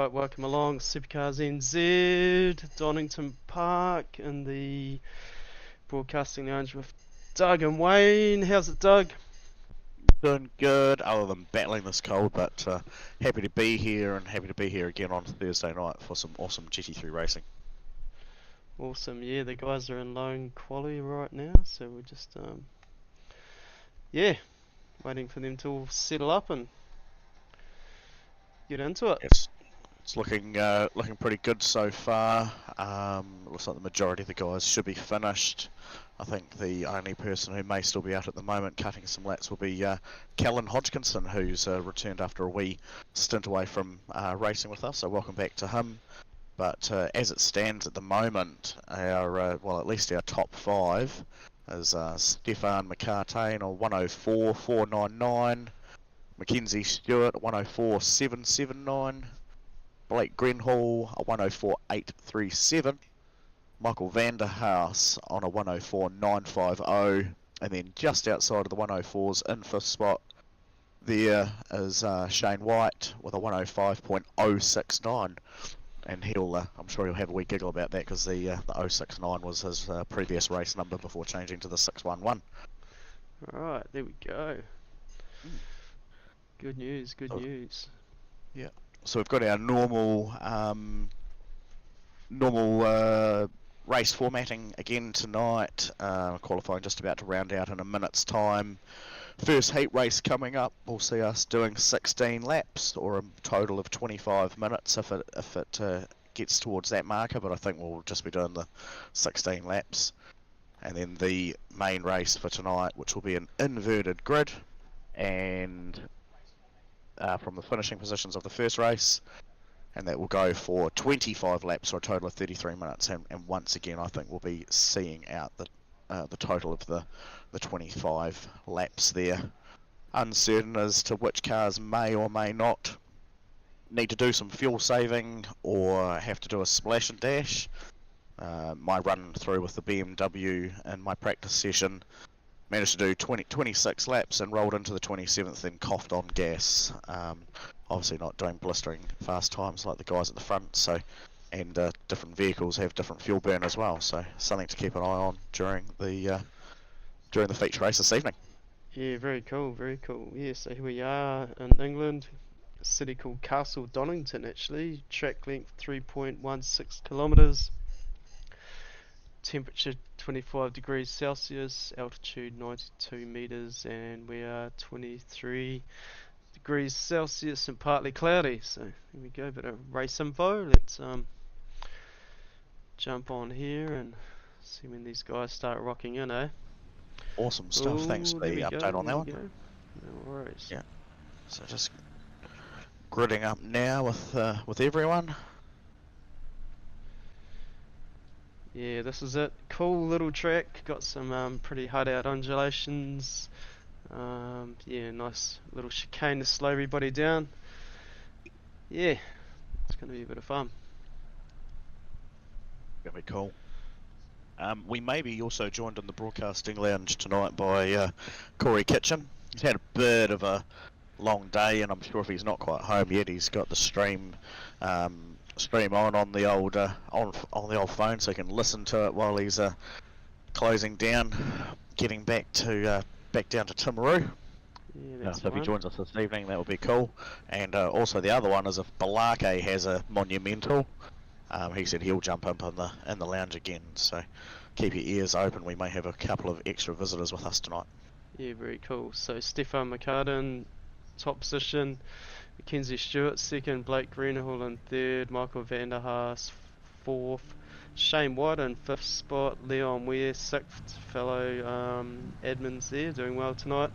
Alright, welcome along SuperCars NZ, Donington Park in the broadcasting lounge with Doug and Wayne. How's it, Doug? Doing good, other than battling this cold, but happy to be here and happy to be here again on Thursday night for some awesome GT3 racing. Awesome, yeah, the guys are in lone quali right now, so we're just, waiting for them to all settle up and get into it. It's looking pretty good so far. Looks like the majority of the guys should be finished. I think the only person who may still be out at the moment cutting some laps will be Callan Hodgkinson, who's returned after a wee stint away from racing with us, so welcome back to him. But as it stands at the moment, our at least our top five is Stefan McCartain on 104.499, Mackenzie Stewart 104.779, Blake Grenhall a 104.837, Michael Vanderhaus on a 104.950, and then just outside of the 104s in fifth spot there is Shane White with a 105.069, and I'm sure he'll have a wee giggle about that because the 069 was his previous race number before changing to the 611. Alright, there we go. Good news, good news. Yeah. So we've got our normal race formatting again tonight. Qualifying just about to round out in a minute's time. First heat race coming up. We'll see us doing 16 laps, or a total of 25 minutes if it gets towards that marker. But I think we'll just be doing the 16 laps. And then the main race for tonight, which will be an inverted grid, and from the finishing positions of the first race, and that will go for 25 laps or a total of 33 minutes, and once again I think we'll be seeing out the total of the 25 laps there. Uncertain as to which cars may or may not need to do some fuel saving or have to do a splash and dash. My run through with the BMW in my practice session managed to do 26 laps and rolled into the 27th and coughed on gas. Obviously not doing blistering fast times like the guys at the front, so, and different vehicles have different fuel burn as well, so something to keep an eye on during the feature race this evening. Yeah, very cool, very cool. Yeah, so here we are in England, a city called Castle Donington actually, track length 3.16 kilometres, temperature 25 degrees Celsius, altitude 92 meters, and we are 23 degrees Celsius and partly cloudy. So here we go, bit of race info. Let's jump on here and see when these guys start rocking in, eh? Awesome stuff. Ooh, Thanks for the update on that one. No worries. Yeah. So just gridding up now with everyone. Yeah, this is it. Cool little track. Got some pretty hard out undulations. Yeah, nice little chicane to slow everybody down. Yeah, it's going to be a bit of fun. Gonna be cool. We may be also joined in the broadcasting lounge tonight by Corey Kitchen. He's had a bit of a long day, and I'm sure if he's not quite home yet, he's got the stream on the old on the old phone, so he can listen to it while he's closing down, getting back down to Timaru. Yeah, So if he joins us this evening, that would be cool. And also the other one is if Balake has a monumental. He said he'll jump up in the lounge again. So keep your ears open. We may have a couple of extra visitors with us tonight. Yeah, very cool. So Stefan McCartan, top position. Mackenzie Stewart second, Blake Greenhill in third, Michael Vanderhaas fourth, Shane White in fifth spot, Leon Ware sixth, fellow admins there doing well tonight,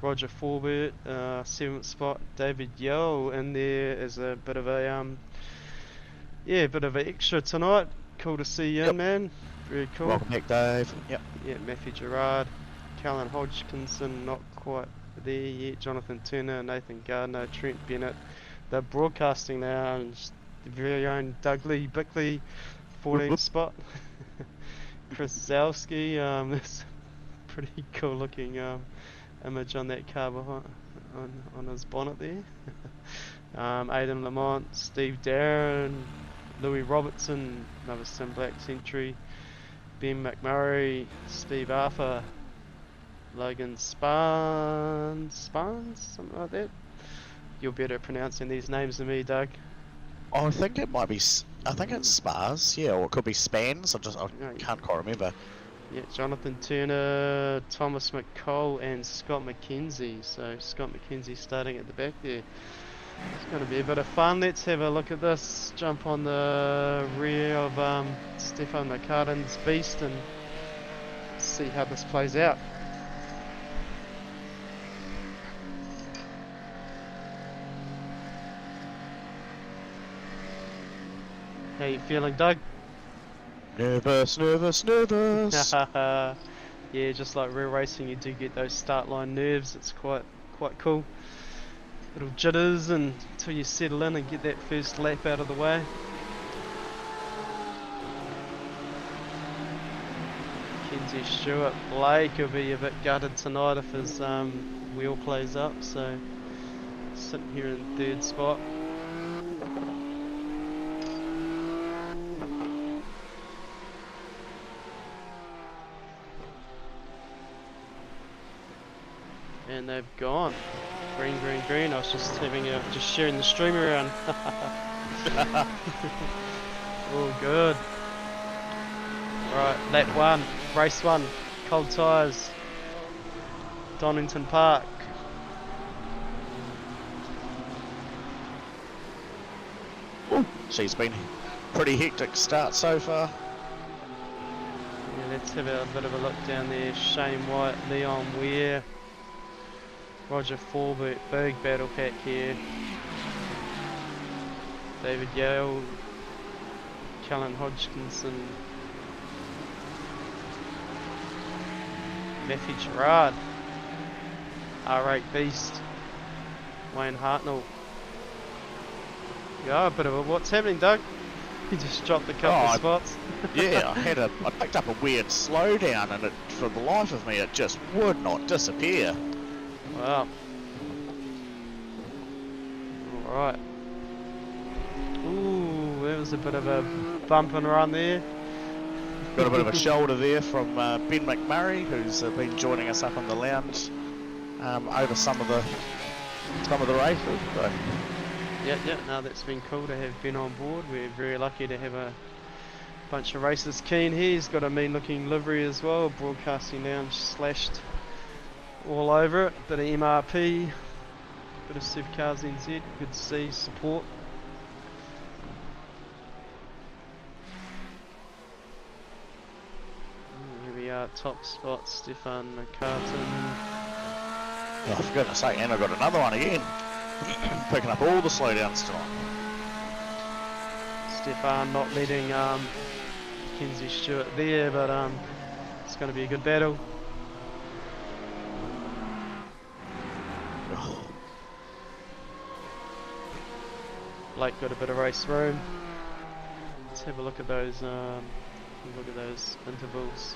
Roger Forbert seventh spot, David Yeo in there as a bit of a bit of an extra tonight. Cool to see you, man. Very cool. Welcome back, Dave. Yep. Yeah, Matthew Gerard, Callan Hodgkinson not quite there yet, Jonathan Turner, Nathan Gardner, Trent Bennett. They're broadcasting now, and the very own Dougley Bickley, 14th spot. Chris Zalski, this pretty cool looking image on that car behind, on his bonnet there. Aidan Lamont, Steve Darren, Louis Robertson, another Sim Black Century, Ben McMurray, Steve Arthur, Logan Spans, something like that. You're better at pronouncing these names than me, Doug. I think it might be. I think it's Spars, yeah, or it could be Spans. I No, can't quite remember. yeah, Jonathan Turner, Thomas McCall, and Scott McKenzie. So Scott McKenzie starting at the back there. It's going to be a bit of fun. Let's have a look at this. Jump on the rear of Stefan McCartan's beast and see how this plays out. How you feeling, Doug? Nervous, nervous, nervous. Yeah, just like real racing, you do get those start line nerves. It's quite cool. Little jitters until you settle in and get that first lap out of the way. Kenzie Stewart, Blake will be a bit gutted tonight if his wheel plays up. So sitting here in third spot. And they've gone. Green, green, green. I was just sharing the stream around. All good. Right, lap one, race one, cold tyres, Donington Park. She's been pretty hectic start so far. Yeah, let's have a bit of a look down there. Shane White, Leon Ware, Roger Forbert, big battle pack here. David Yale, Callan Hodgkinson, Matthew Gerard, R8 Beast, Wayne Hartnell. Yeah, a bit of a what's happening, Doug? You just dropped a couple of spots. Yeah, I picked up a weird slowdown, and for the life of me, it just would not disappear. Wow. Alright. Ooh, that was a bit of a bump and run there. Got a bit of a shoulder there from Ben McMurray, who's been joining us up in the lounge over some of the races. So. Yeah, no, that's been cool to have Ben on board. We're very lucky to have a bunch of racers keen here. He's got a mean looking livery as well, broadcasting lounge slashed all over it. Bit of MRP, bit of SuperCars NZ, good to see support. Here we are, top spot, Stefan McCartan. Oh, for goodness sake, and I got another one again. Picking up all the slowdowns tonight. Stefan not letting Kenzie Stewart there, but it's going to be a good battle. Blake got a bit of race room. Let's have a look at those. Intervals.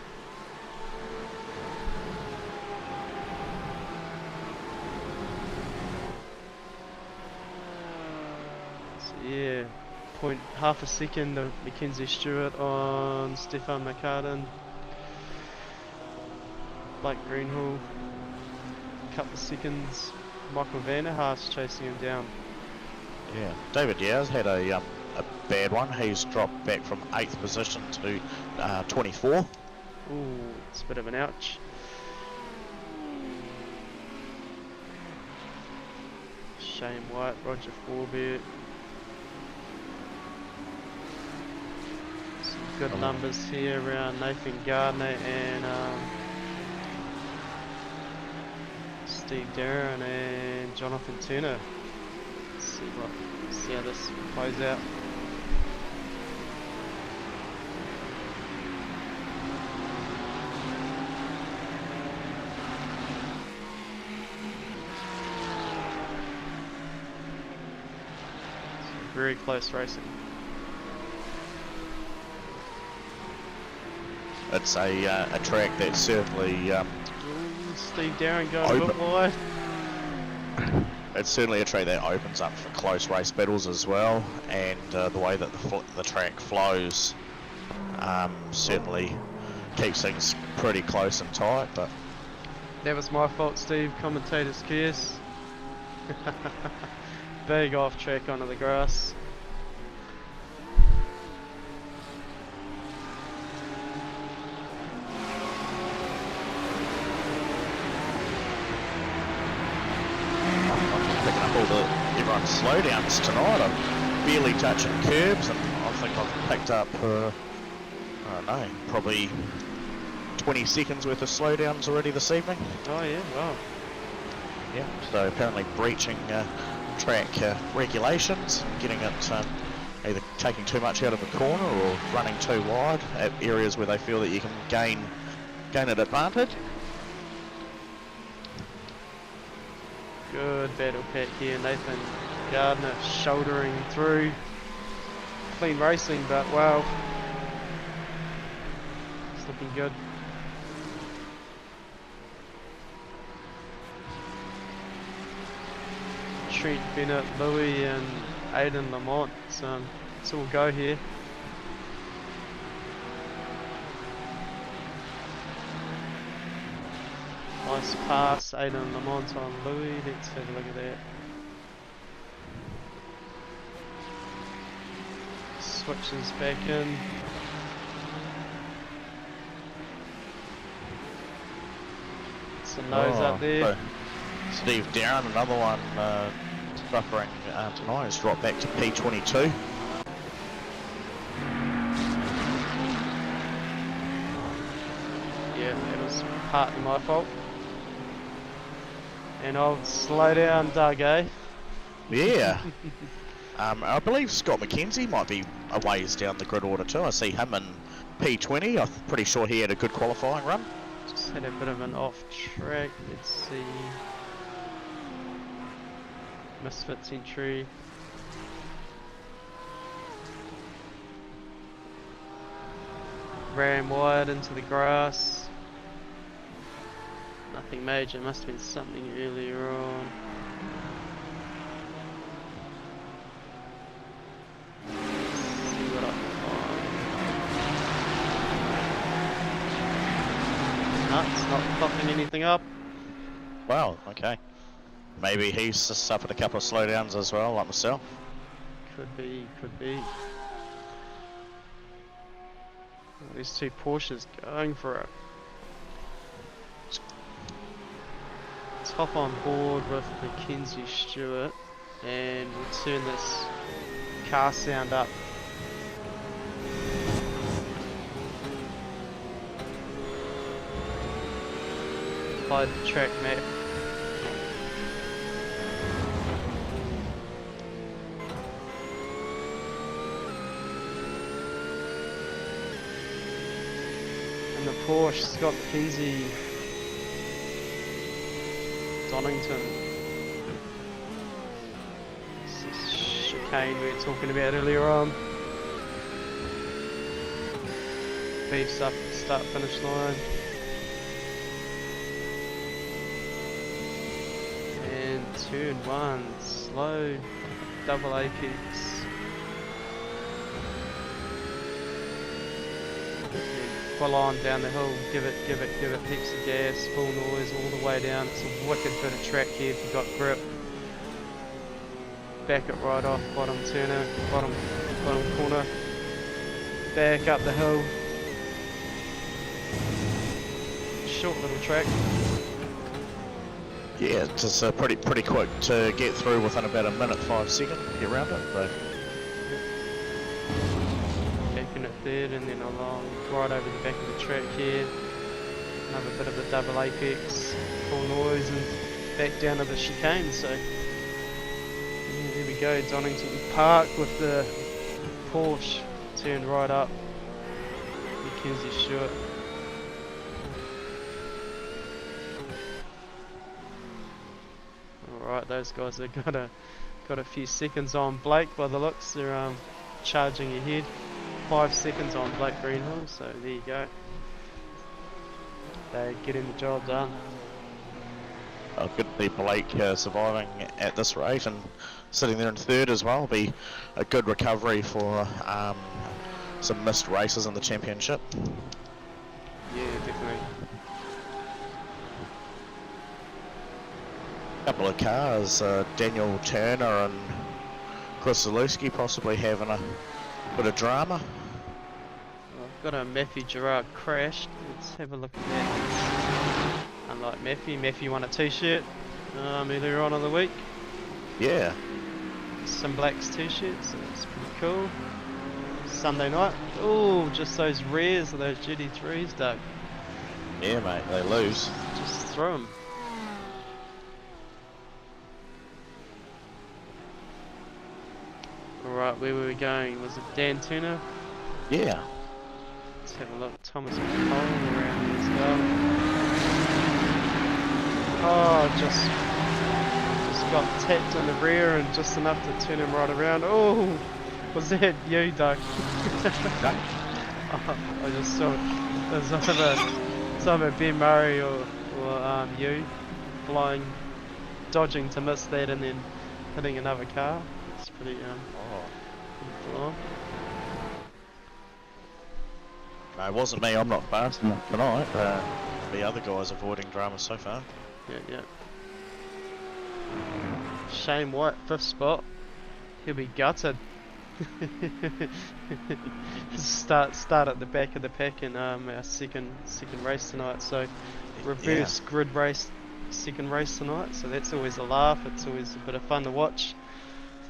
So yeah, half a second of Mackenzie Stewart on Stefan McCartan. Blake Greenhill, couple of seconds. Michael Van der Haas chasing him down. Yeah, David Yaz had a bad one. He's dropped back from 8th position to 24. Ooh, it's a bit of an ouch. Shane White, Roger Forbert. Some good numbers here around Nathan Gardner and Steve Darren and Jonathan Turner. Let's see how this plays out. Very close racing. It's a track that's certainly Steve Darren going a bit wide. it's certainly a track that opens up for close race battles as well, and the way that the track flows certainly keeps things pretty close and tight. But That was my fault, Steve. Commentator's curse. Big off track onto the grass. Everyone's slowdowns tonight. I'm barely touching curbs, and I think I've picked up, I don't know, probably 20 seconds worth of slowdowns already this evening. Oh yeah, wow. Yeah, so apparently breaching track regulations, getting it either taking too much out of a corner or running too wide at areas where they feel that you can gain an advantage. Good battle pack here, Nathan Gardner shouldering through. Clean racing, but wow, it's looking good. Trent Bennett, Louis and Aidan Lamont, it's all go here. Nice pass, Aidan Lamont on Louis, let's have a look at that. Switches back in. It's a nose up there. Steve Darren, another one suffering tonight, has dropped back to P22. Yeah, that was partly my fault. And I'll slow down, Doug, eh? Yeah. I believe Scott McKenzie might be a ways down the grid order too. I see him in P20. I'm pretty sure he had a good qualifying run. Just had a bit of an off track. Let's see. Misfits entry. Ran wide into the grass. Nothing major, must have been something earlier on. Let's see what I can find. No, it's not popping anything up. Wow, okay. Maybe he's suffered a couple of slowdowns as well, like myself. Could be, could be. These two Porsches going for it. Let's hop on board with Mackenzie Stewart and we'll turn this car sound up. Apply the track map. And the Porsche, Scott McKenzie, Donington. This is chicane we were talking about earlier on. Beefs up at the start finish line. And turn one, slow double apex. Full on down the hill, give it, heaps of gas, full noise all the way down. It's a wicked bit of track here if you've got grip. Back it right off, bottom turner, bottom corner. Back up the hill. Short little track. Yeah, it's just pretty quick to get through within about a minute 5 seconds, get around it. But Back in at third and then along right over the back of the track here. Another bit of a double apex, full noise and back down to the chicane. So yeah, there we go, Donington Park with the Porsche turned right up. Mackenzie Stewart. Alright, those guys have got a few seconds on Blake by the looks. They're charging ahead. 5 seconds on Blake Greenhill, so there you go. They're getting the job done. Good to see Blake surviving at this rate and sitting there in third as well. Be a good recovery for some missed races in the championship. Yeah, definitely. Couple of cars, Daniel Turner and Chris Zalewski possibly having a bit of drama. I've got a Matthew Gerard crashed. Let's have a look at that. Unlike Matthew won a t-shirt earlier on in the week. Yeah. Some Blacks t-shirts, so it's pretty cool. Sunday night. Oh, just those rares of those GT3s, Doug. Yeah, mate, they lose. Just throw them. Alright, where were we going? Was it Dan Turner? Yeah. Let's have a look. Thomas McCall around here as well. Oh, just got tapped in the rear and just enough to turn him right around. Oh, was that you, Doug? Oh, I just saw it. It was either Ben Murray or you flying, dodging to miss that and then hitting another car. It's pretty pretty full on. No, it wasn't me. I'm not fast enough tonight. The other guys avoiding drama so far. Yeah. Shane White, 5th spot. He'll be gutted. start at the back of the pack in our second race tonight. So reverse grid race, second race tonight. So that's always a laugh. It's always a bit of fun to watch.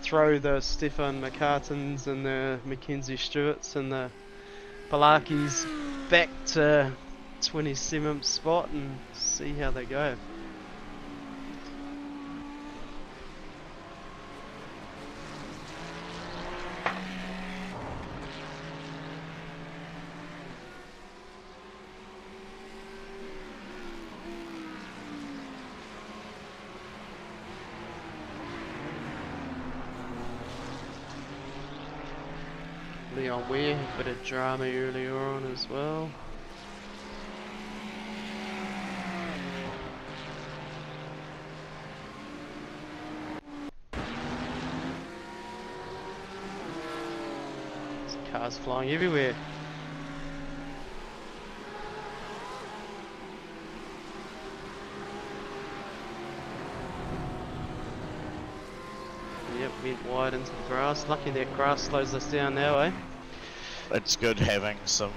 Throw the Stefan McCartans and the Mackenzie Stewarts and the Balakis back to 27th spot and see how they go. Leon Ware had a bit of drama earlier on as well. There's cars flying everywhere. Yep, went wide into the grass. Lucky that grass slows us down now, eh? It's good having some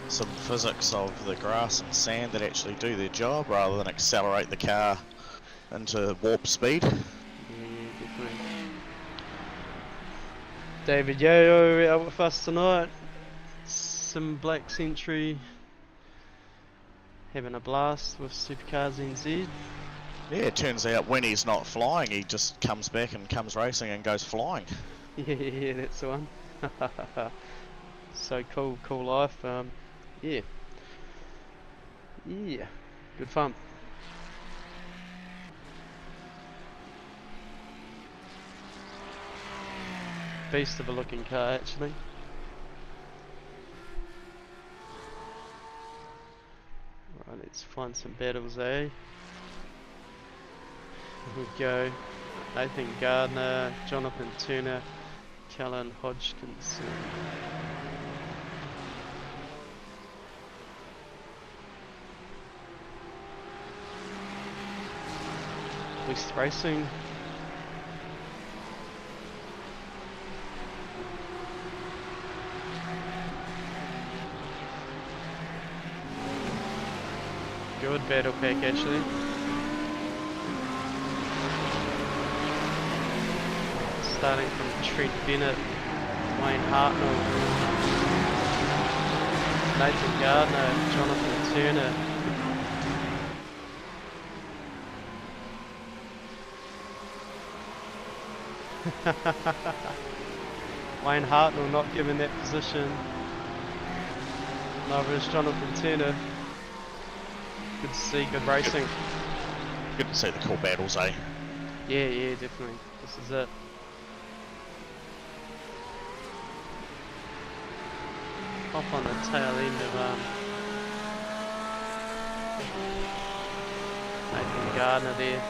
physics of the grass and sand that actually do their job rather than accelerate the car into warp speed. Yeah, definitely. David Yayo out with us tonight. Some Black Century having a blast with SuperCars NZ. Yeah, it turns out when he's not flying, he just comes back and comes racing and goes flying. Yeah, that's the one. So cool life. Yeah, good fun. Beast of a looking car, actually. Right, let's find some battles, eh? Here we go. Nathan Gardner, Jonathan Turner, Callan Hodgkinson. West Racing. Good battle pack, actually. Starting from Trent Bennett, Wayne Hartnell, Nathan Gardner, Jonathan Turner. Wayne Hartnell not given that position. Neither is Jonathan Turner. Good to see, good racing. Good to see the cool battles, eh? Yeah, definitely. This is it. Off on the tail end of Nathan Gardner there.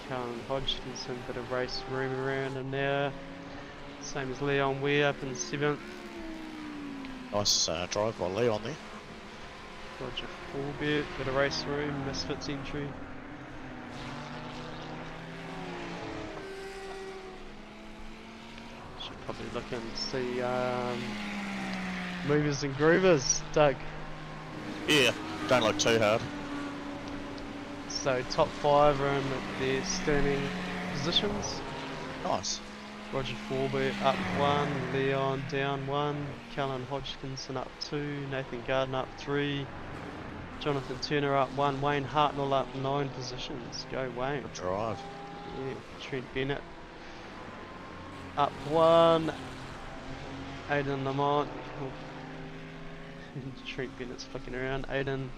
Callum Hodgkinson, bit of race room around him now. Same as Leon Weir up in 7th. Nice drive by Leon there. Roger Forbett, bit of race room, Misfits entry. Should probably look and see movers and groovers, Doug. Yeah, don't look too hard. So top 5 are in their standing positions. Nice. Roger Forbett up 1, Leon down 1, Callan Hodgkinson up 2, Nathan Gardner up 3, Jonathan Turner up 1, Wayne Hartnell up 9 positions. Go Wayne. Good drive. Yeah, Trent Bennett up 1, Aidan Lamont. Trent Bennett's flicking around. Aidan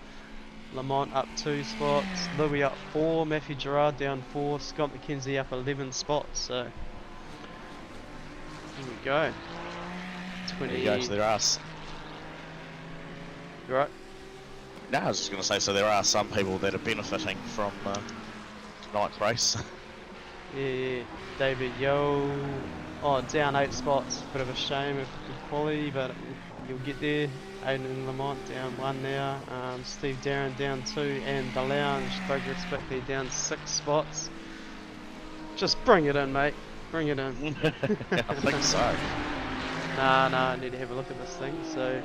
Lamont up 2 spots, Louis up 4, Matthew Gerard down 4, Scott McKenzie up 11 spots. So here we go. 20. There you go, so there are... You right? No, I was just going to say, so there are some people that are benefiting from tonight's race. Yeah. David Yo, down 8 spots. Bit of a shame of good quality, but you'll get there. Aidan Lamont down 1 now. Steve Darren down 2, and the Lounge progress quickly down 6 spots. Just bring it in, mate. Bring it in. I think so. Nah, I need to have a look at this thing. So,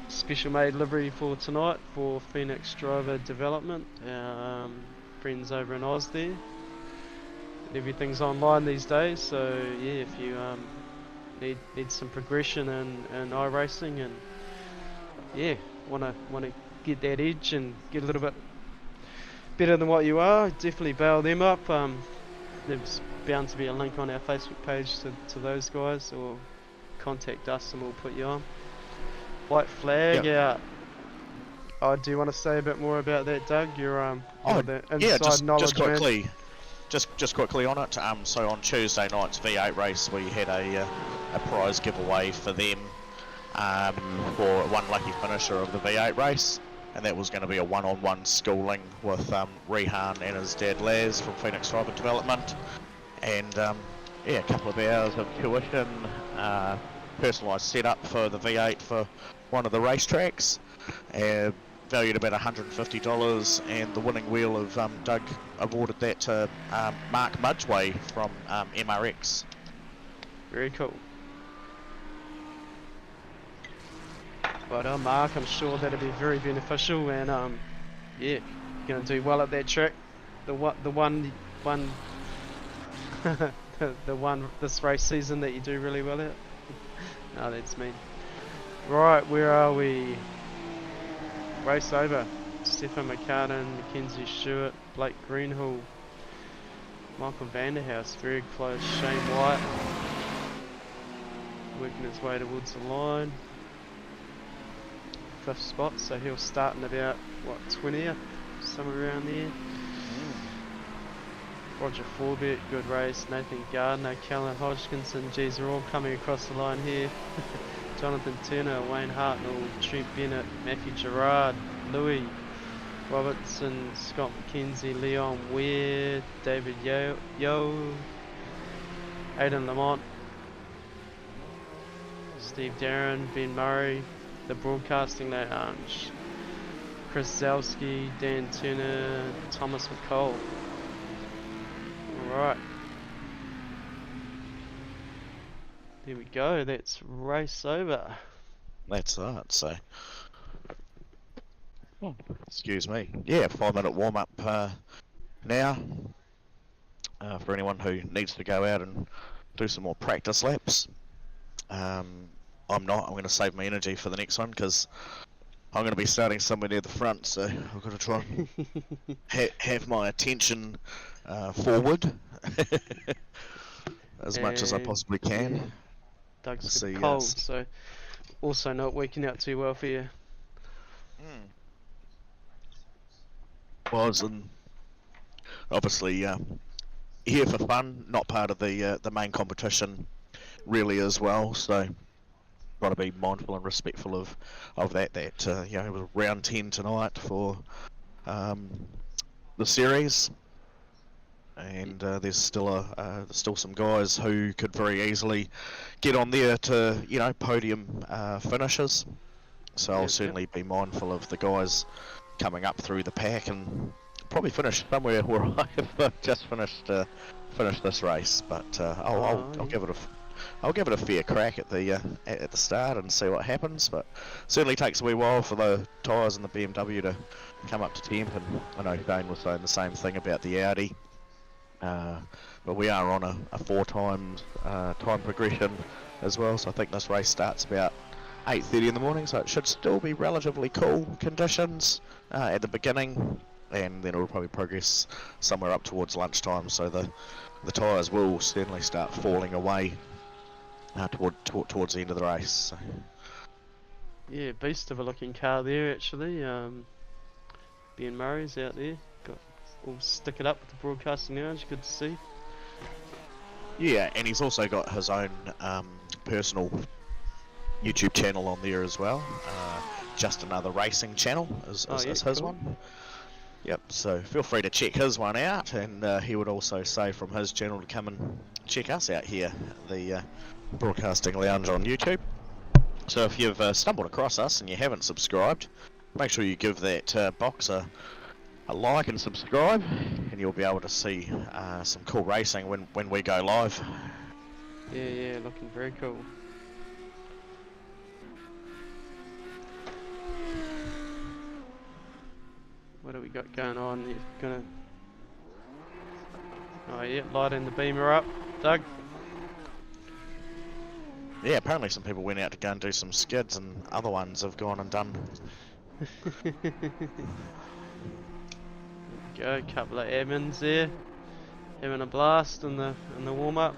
special made livery for tonight for Phoenix Driver Development. Friends over in Oz there. Everything's online these days, so yeah, if you need some progression in iRacing and yeah, wanna get that edge and get a little bit better than what you are, definitely bail them up. There's bound to be a link on our Facebook page to those guys, or contact us and we'll put you on. White flag out. Oh, do you want to say a bit more about that, Doug? You're the inside knowledge, just quickly. Man. Just quickly on it. So on Tuesday night's V8 race, we had a prize giveaway for them for one lucky finisher of the V8 race, and that was going to be a one-on-one schooling with Rehan and his dad Laz from Phoenix Driver Development, and a couple of hours of tuition, personalised setup for the V8 for one of the racetracks. Valued about $150, and the winning wheel of Doug awarded that to Mark Mudgeway from MRX. Very cool. But Mark, I'm sure that'll be very beneficial, and yeah, you're gonna do well at that track. The one the one this race season that you do really well at. No, that's mean. Right, where are we? Race over. Stefan McCartan, Mackenzie Stewart, Blake Greenhill, Michael Vanderhouse, very close. Shane White working his way towards the line. 5th spot, so he'll start in about, what, 20th? Somewhere around there. Roger Forbett, good race. Nathan Gardner, Callan Hodgkinson, geez, they're all coming across the line here. Jonathan Turner, Wayne Hartnell, Trent Bennett, Matthew Gerard, Louis Robertson, Scott McKenzie, Leon Weir, David Yo, Aidan Lamont, Steve Darren, Ben Murray, the broadcasting lounge, Chris Zalski, Dan Turner, Thomas McCall. Alright. There we go, that's race over. That's that, so... excuse me. Yeah, 5-minute warm-up now. For anyone who needs to go out and do some more practice laps. I'm not. I'm going to save my energy for the next one, because I'm going to be starting somewhere near the front, so I've got to try and have my attention forward. as much as I And possibly yeah, can. Doug's got a See, cold, so also not working out too well for you. Was and obviously here for fun, not part of the main competition really as well. So got to be mindful and respectful of that. You know, it was round 10 tonight for the series, and there's still some guys who could very easily get on there to, you know, podium finishes. So I'll certainly be mindful of the guys coming up through the pack and probably finish somewhere where I've just finished this race. But I'll give it a fair crack at the start and see what happens. But certainly takes a wee while for the tyres and the BMW to come up to temp. And I know Dane was saying the same thing about the Audi. But we are on a 4 times time progression as well. So I think this race starts about 8:30 in the morning. So it should still be relatively cool conditions at the beginning. And then it will probably progress somewhere up towards lunchtime. So the tyres will certainly start falling away towards the end of the race. So. Yeah, beast of a looking car there actually. Ben Murray's out there, got all stick it up with the broadcasting lounge. Good to see. Yeah, and he's also got his own personal YouTube channel on there as well. Just Another Racing channel is his cool. one. Yep, so feel free to check his one out, and he would also say from his channel to come and check us out here, the Broadcasting Lounge on YouTube. So if you've stumbled across us and you haven't subscribed, make sure you give that box a like and subscribe, and you'll be able to see some cool racing when we go live. Yeah, looking very cool. What do we got going on? You're gonna... Oh yeah, lighting the beamer up, Doug. Yeah, apparently some people went out to go and do some skids, and other ones have gone and done. Go, couple of admins there, having a blast in the warm up.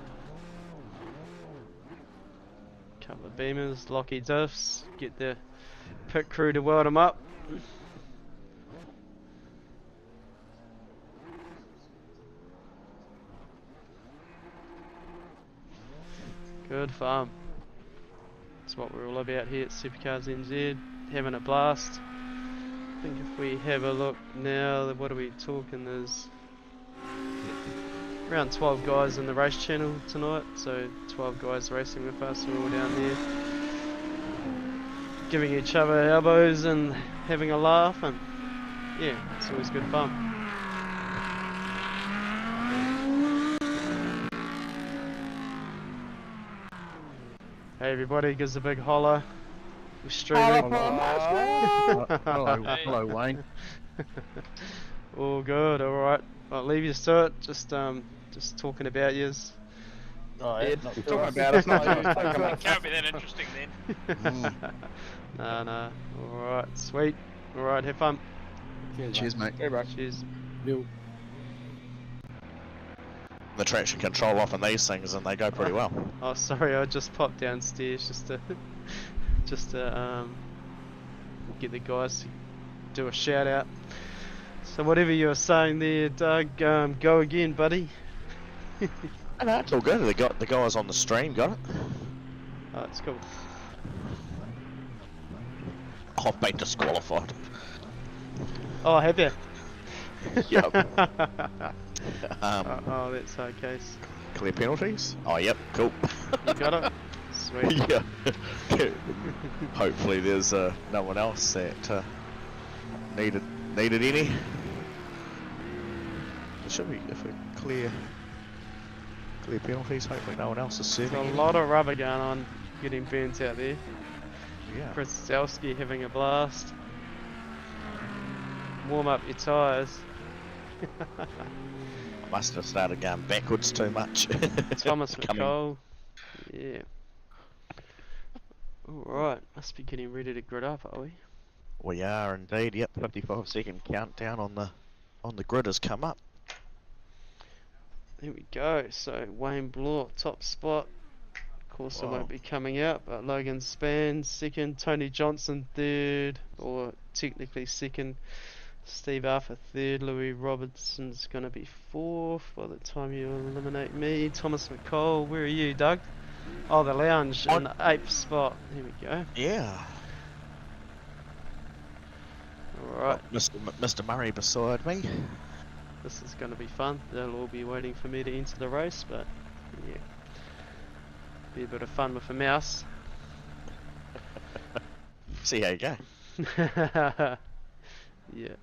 Couple of beamers, Lockie diffs, get the pit crew to weld them up. Good fun. That's what we're all about here at SuperCars NZ, having a blast. I think if we have a look now, what are we talking? There's around 12 guys in the race channel tonight, so 12 guys racing with us. We're all down there giving each other elbows and having a laugh, and yeah, it's always good fun. Hey everybody, gives a big holler. We're streaming. Hello, Wayne. All good, alright. I'll leave you to it, just talking about yous. Oh, Yeah, not talking sure. about us, not you. It can't be that interesting then. Nah. Alright, sweet. Alright, have fun. Cheers, mate. Hey, bro. Cheers. The traction control off on these things, and they go pretty well. Oh, sorry, I just popped downstairs just to get the guys to do a shout out. So whatever you were saying there, Doug, go again, buddy. No, it's all good. They got the guys on the stream got it. Oh, it's cool. I've been disqualified. Oh, have you? Yep. Oh, that's okay. Clear penalties? Oh, yep, cool. You got it? Sweet. Yeah. Hopefully there's no one else that needed any. It should be, if we clear penalties, hopefully no one else is There's serving a any. lot of rubber going on, getting burnt out there. Yeah. Chris Zalski having a blast. Warm up your tyres. I must have started going backwards too much. Thomas Coming. McCall. Yeah. Alright, must be getting ready to grid up, are we? We are indeed. Yep, 55-second countdown on the grid has come up. Here we go. So Wayne Bloor, top spot. Of course, it Wow. won't be coming out, but Logan Spann second, Tony Johnson third, or technically second. Steve Arthur third, Louis Robertson's going to be fourth by the time you eliminate me. Thomas McCall, where are you, Doug? Oh, the lounge in the 8th spot. Here we go. Yeah. Alright, Got Mr. Murray beside me. this is going to be fun. They'll all be waiting for me to enter the race, but yeah. Be a bit of fun with a mouse. See how you go. Yeah.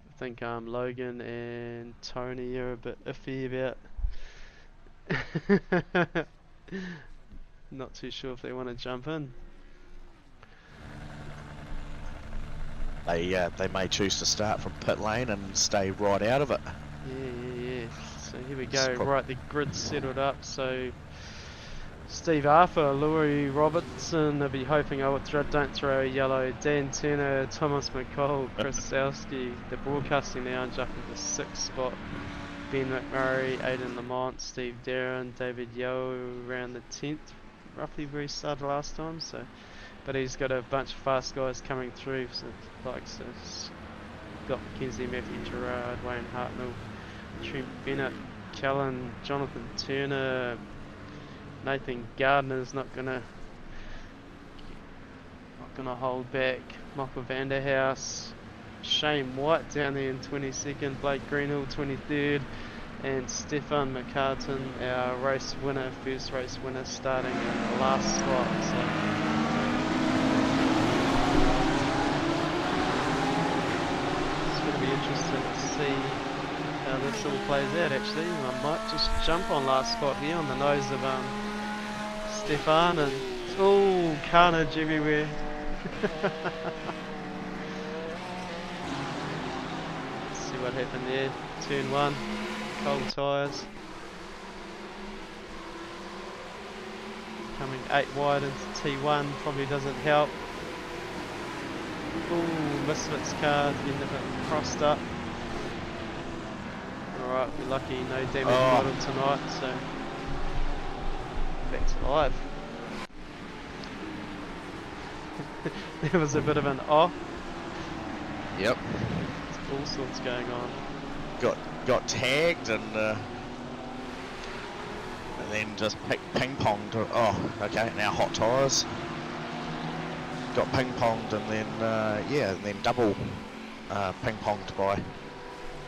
I think Logan and Tony are a bit iffy about. Not too sure if they want to jump in. They may choose to start from pit lane and stay right out of it. Yeah. So here we It's go. prob- Right, the grid's settled up. So Steve Arthur, Louis Robertson, they'll be hoping don't throw a yellow. Dan Turner, Thomas McCall, Chris Sowski. The broadcasting lounge up in the 6th spot. Ben McMurray, Aidan Lamont, Steve Darren, David Yo around the 10th, roughly where he started last time. So, but he's got a bunch of fast guys coming through. So, got Mackenzie, Matthew Gerard, Wayne Hartnell, Trent Bennett, Callan, Jonathan Turner, Nathan Gardner's not gonna hold back. Michael Vanderhouse, Shane White down there in 22nd, Blake Greenhill 23rd, and Stefan McCartan, our race winner, first race winner, starting in the last spot. So it's going to be interesting to see how this all plays out. Actually, I might just jump on last spot here on the nose of Stefan, and oh, carnage everywhere. Let's see what happened there. Turn 1, cold tyres. Coming 8 wide into T1, probably doesn't help. Ooh, Misfits car getting a bit crossed up. Alright, we're lucky, no damage model tonight, so back to live. There was a bit of an off. Yep. All sorts going on. Got tagged and then just ping ponged. Oh, okay. Now hot tyres. Got ping ponged and then and then double ping ponged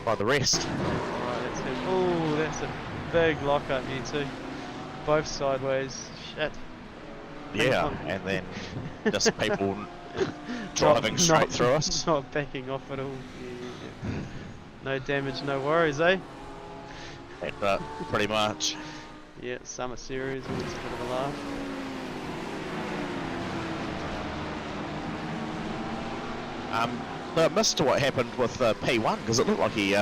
by the rest. Alright, that's him. Oh, that's a big lock up, you two. Both sideways. Shit. Yeah, and then just people driving straight through us. Not backing off at all. Yeah. No damage, no worries, eh? Pretty much. Yeah, summer series, always a bit of a laugh. But I missed what happened with P1 because it looked like he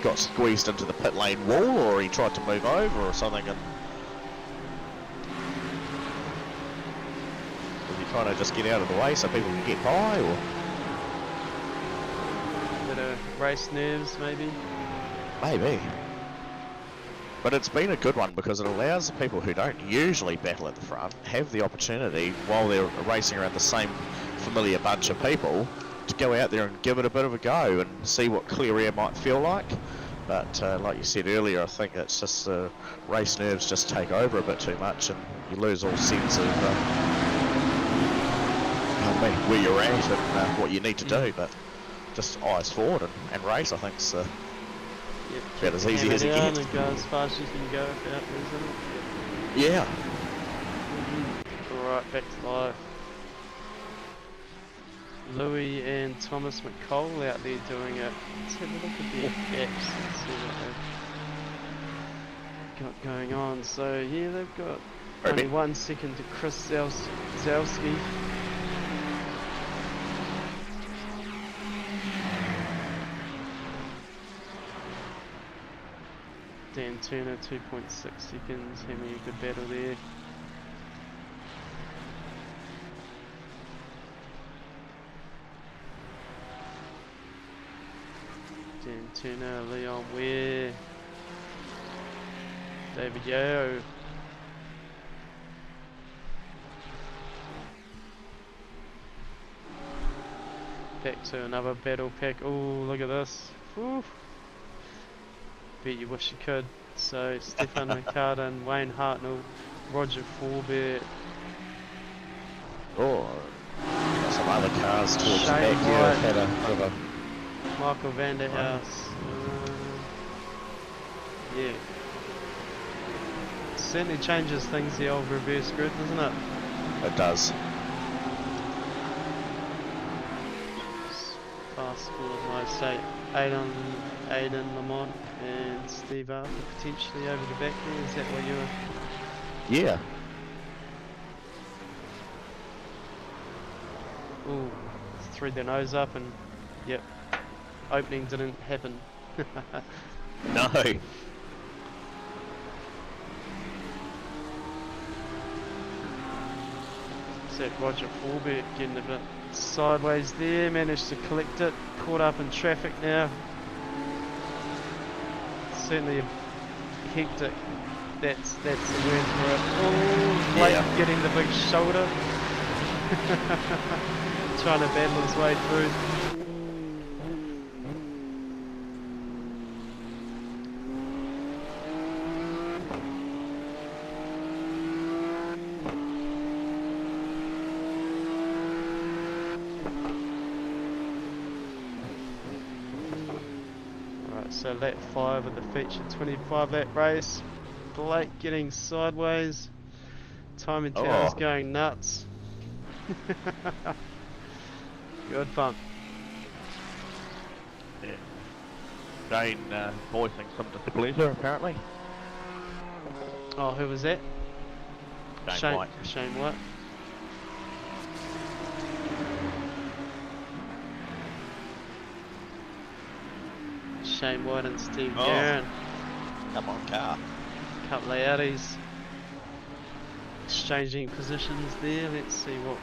got squeezed into the pit lane wall, or he tried to move over or something, and was he trying to just get out of the way so people can get by, or Bit of race nerves, maybe. maybe. But it's been a good one because it allows the people who don't usually battle at the front have the opportunity while they're racing around the same familiar bunch of people to go out there and give it a bit of a go and see what clear air might feel like. But like you said earlier, I think it's just the race nerves just take over a bit too much and you lose all sense of where you're at and what you need to do. But just eyes forward and race, I think, is Yep, about as easy as it hammer down gets. and go as fast as you can go without losing it. Yeah. Alright, back to live. Louis and Thomas McCall out there doing it. Let's have a look at their apps and see what they've got going on. So yeah, they've got only 1 second to Chris Zalski. Dan Turner 2.6 seconds, having a good battle there. Dan Turner, Leon Ware, David Yeo. Back to another battle pack. Oh, look at this. Whew. Bet you wish you could. So, Stefan McCartan, Wayne Hartnell, Roger Forbett. Oh, got some other cars towards the Shane back here. White. Had a bit of a Michael Vanderhouse. Yeah. Certainly changes things, the old reverse grid, doesn't it? It does. Fast scores, I say Aidan Lamont and Steve Arthur potentially over the back there. Is that what you were? Yeah. Ooh, threw their nose up and yep, opening didn't happen. No. That Roger Forbett getting a bit sideways there, managed to collect it, caught up in traffic now. Certainly hectic, that's the word for it. Oh, Blake Yeah. getting the big shoulder. Trying to battle his way through. So lap 5 of the featured 25 lap race. Blake getting sideways. Timing tower's going nuts. Good fun. Yeah. Shane voicing some displeasure apparently. Oh, who was that? Shane White. Shane White. Shane White and Steve Garrett. Come on, car. Couple of outies. Exchanging positions there. Let's see what.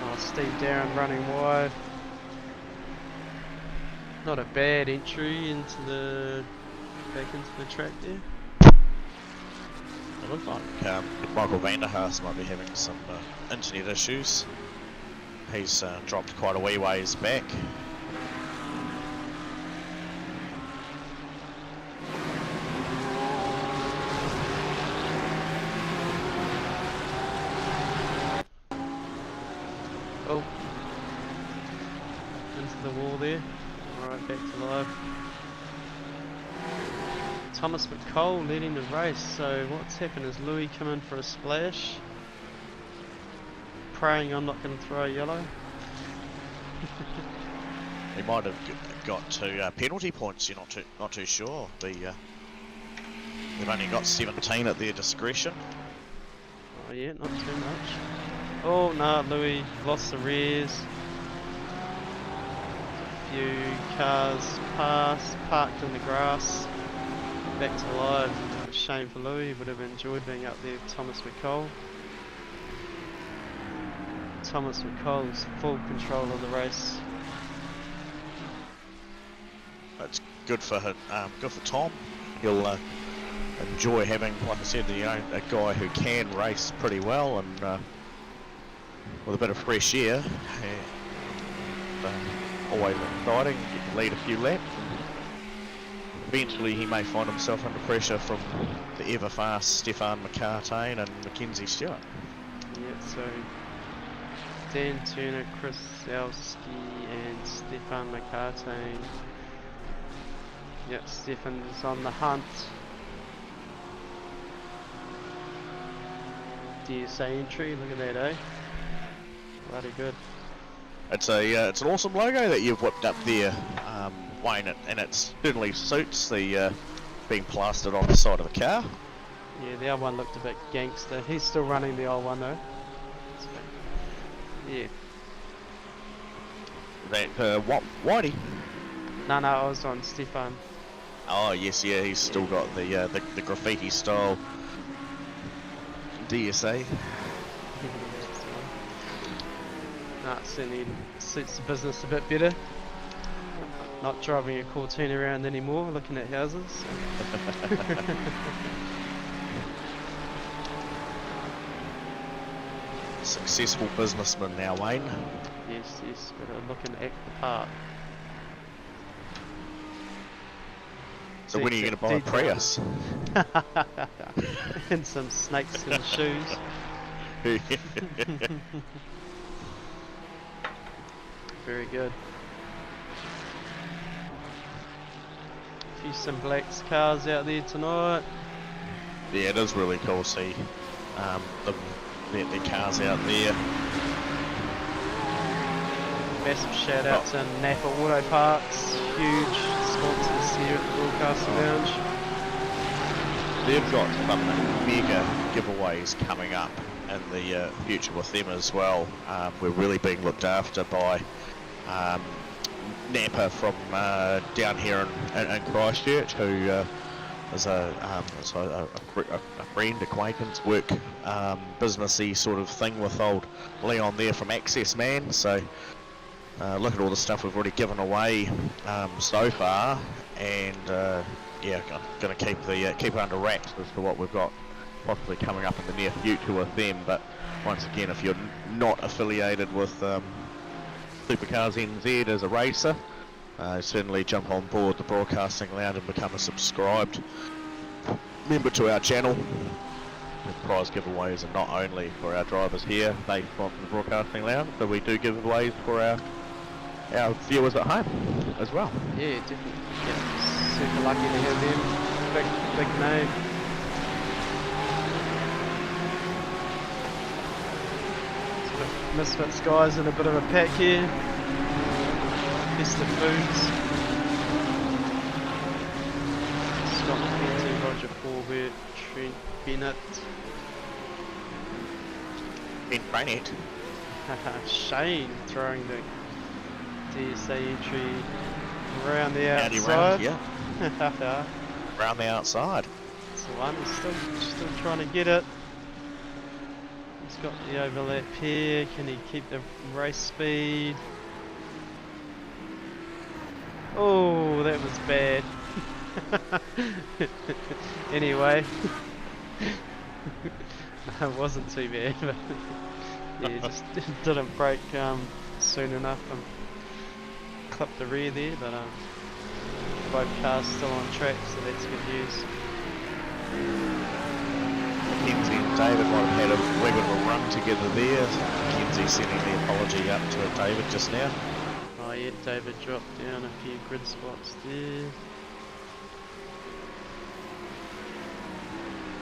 Oh, Steve Darren running wide. Not a bad entry into the back into the track there. It looks like Michael Vanderhaas might be having some internet issues. He's dropped quite a wee ways back. Oh, into the wall there. Alright, back to live. Thomas McCole leading the race. So what's happened is Louis come in for a splash. Praying I'm not going to throw a yellow. He might have got to penalty points. You're not too sure. They've only got 17 at their discretion. Oh yeah, not too much. Oh no, Louis lost the rears. A few cars parked in the grass. Back to live. A shame for Louis. Would have enjoyed being up there with Thomas McCole. Thomas McColl's full control of the race. That's good for him. Good for Tom. He'll enjoy having, like I said, a guy who can race pretty well and with a bit of fresh air. Always exciting. Get to lead a few laps. Eventually, he may find himself under pressure from the ever-fast Stefan McCartan and Mackenzie Stewart. Yeah, so Dan Turner, Chris Zelski and Stefan McCartan. Yep, Stefan's on the hunt. DSA entry, look at that, eh? Bloody good. It's an awesome logo that you've whipped up there, Wayne, and it certainly suits the being plastered on the side of a car. Yeah, the other one looked a bit gangster. He's still running the old one though. Yeah. That Whitey. No, I was on Stefan. Oh yes, yeah, he's still got the graffiti style DSA. Nah, it certainly suits the business a bit better. Not driving a Cortina around anymore, looking at houses. Successful businessman now, Wayne. Yes, yes, gotta look and act the part. So when are you going to buy a Prius? And some snakeskin shoes. Very good. Few some blacks cars out there tonight. Yeah, it is really cool to see the cars out there. Massive shout out to Napa Auto Parts, huge sponsors here at the Broadcasting Lounge. They've got some mega giveaways coming up in the future with them as well. We're really being looked after by Napa from down here in Christchurch, who is a friend, acquaintance, work businessy sort of thing with old Leon there from Access Man. So look at all the stuff we've already given away so far, and yeah, I'm going to keep it under wraps as to what we've got possibly coming up in the near future with them. But once again, if you're not affiliated with SuperCars NZ as a racer, certainly jump on board the Broadcasting Lounge and become a subscribed member to our channel. The prize giveaways are not only for our drivers here, they sponsor the Broadcasting Lounge, but we do giveaways for our viewers at home as well. Yeah, definitely. Yeah, super lucky to have them. Big name. Sort of Misfits guys in a bit of a pack here. Festive foods. Scott McKenzie, Roger Forbert, Trent Bennett. Ben Brainett. Shane throwing the DSA entry around the Howdy outside. round, yeah. Around the outside. That's the one. He's still trying to get it. He's got the overlap here. Can he keep the race speed? Oh, that was bad. Anyway, it wasn't too bad, but yeah, just didn't brake soon enough and clipped the rear there. But both cars still on track, so that's good news. Mackenzie and David might have had a wee bit of a run together there. Mackenzie sending the apology up to David just now. Oh yeah, David dropped down a few grid spots there.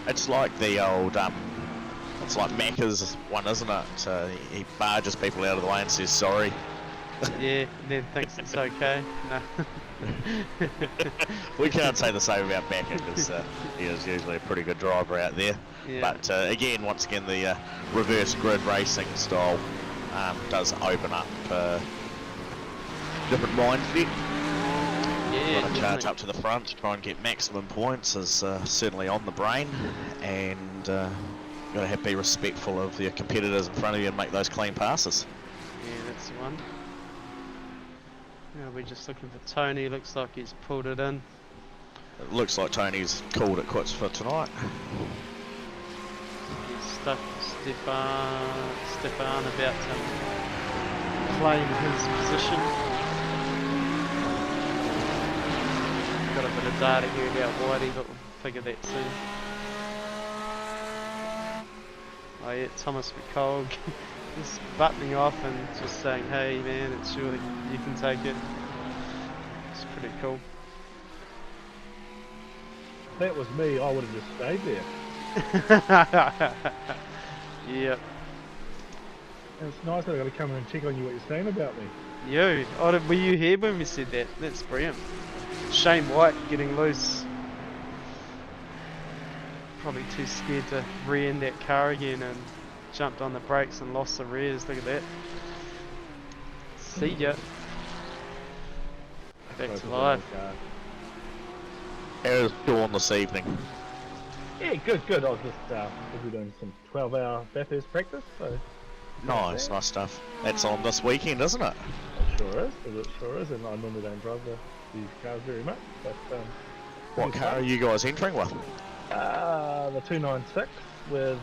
It's like the old, it's like Macca's one, isn't it? He barges people out of the way and says sorry. Yeah, then thinks it's okay. No. We can't say the same about Macca because he is usually a pretty good driver out there. Yeah. But again, once again, the reverse grid racing style does open up different mindset. Yeah, Want to charge up to the front, try and get maximum points is certainly on the brain, and got to be respectful of your competitors in front of you and make those clean passes. Yeah, that's the one. Yeah, we're just looking for Tony. Looks like he's pulled it in. It looks like Tony's called it quits for tonight. He's stuck Stefan about to claim his position. Got a bit of data here about Whitey, but we'll figure that soon. Oh yeah, Thomas McColg just buttoning off and just saying, hey man, it's surely you can take it. It's pretty cool. If that was me, I would have just stayed there. Yep. It's nice that I got to come in and check on you what you're saying about me. You, were you here when we said that? That's brilliant. Shane White getting loose. Probably too scared to rear-end that car again and jumped on the brakes and lost the rears. Look at that. See ya. Back to life. How's Dawn this evening? Yeah, good. I was just we'll be doing some 12-hour Bathurst practice, so Nice stuff. That's on this weekend, isn't it? It sure is, and I normally don't drive these cars very much, but What car are you guys entering with? the 296 with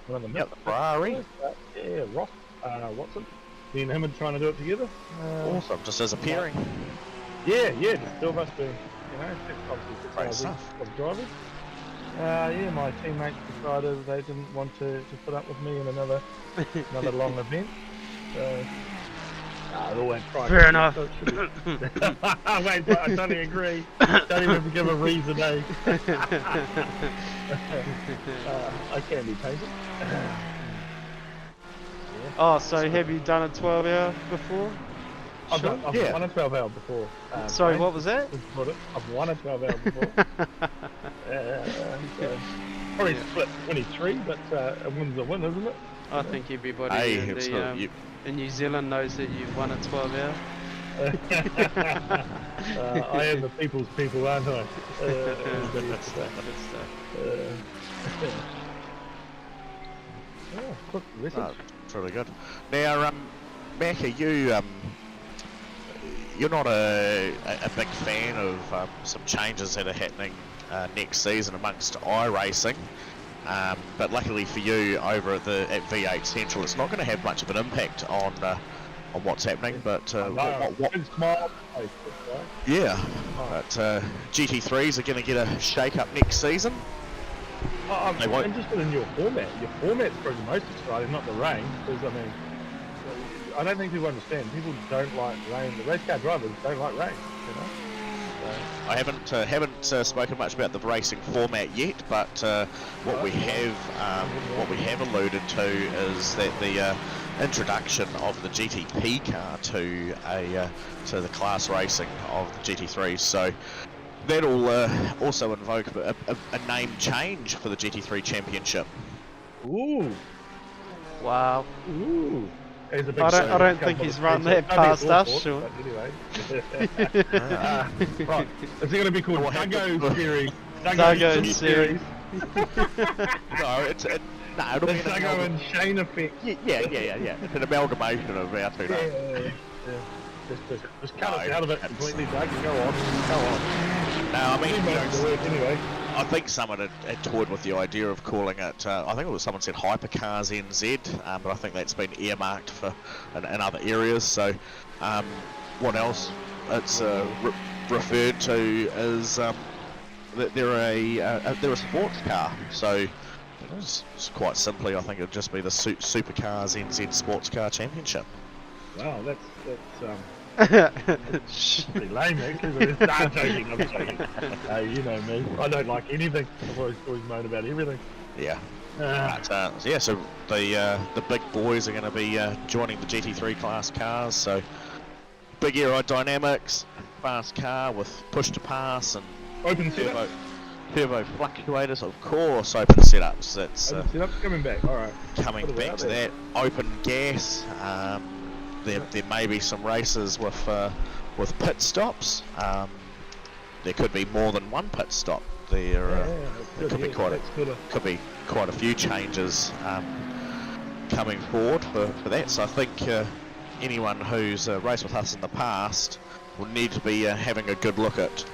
one of them. Yep, Ferrari. Yeah, Ross Watson. Me and him are trying to do it together. Awesome, just as a pairing. Yeah, just two of us being, obviously 6 Great hours stuff. of driving. My teammates decided they didn't want to put up with me in another long event. So, it all went right. Fair enough. Wait, but I totally agree. Don't even give a reason, eh? I can be patient. Oh, so have you done a 12-hour before? I've Sure. won a 12-hour before. Sorry, James, what was that? I've won a 12-hour before. Probably split 23, but a win's a win, isn't it? I think everybody Hey, in, it's in New Zealand knows that you've won a 12-hour. I am the people's people, aren't I? Good stuff. Quick message. It's really good. Now, Mac, are you you're not a big fan of some changes that are happening next season amongst iRacing, but luckily for you over at V8 Central, it's not going to have much of an impact on what's happening. But yeah, but GT3s are going to get a shake-up next season. I'm interested in your format. Your format's probably the most exciting, not the rain, because I don't think people understand. People don't like rain. The race car drivers don't like rain, So. I haven't spoken much about the racing format yet, but what we have alluded to is that the introduction of the GTP car to the class racing of the GT3s. So that'll also invoke a name change for the GT3 Championship. Ooh. Wow. Ooh. I don't think he's run that past us, sure. Anyway. Right. Is it going to be called Duggo Series? Duggo Series. No, it'll be an Duggo and Shane effect. Yeah. It's an amalgamation of our two names. Yeah. Just cut us out of it completely, Doug. Go on. No, I mean, Anyway. I think someone had toyed with the idea of calling it, I think it was someone said SuperCars NZ, but I think that's been earmarked for in other areas. So what else it's referred to is that they're a sports car. So it's quite simply, I think it'd just be the SuperCars NZ Sports Car Championship. Wow, that's pretty lame, actually. I'm joking. You know me. I don't like anything. I've always moan about everything. Yeah. So the big boys are going to be joining the GT3 class cars. So big aerodynamics, fast car with push to pass and open setup. Turbo fluctuators, of course. Open setups. That's setups coming back. All right. Coming back to that. Open gas. There may be some races with pit stops. There could be more than one pit stop. There could be quite a few changes coming forward for that. So I think anyone who's raced with us in the past will need to be having a good look at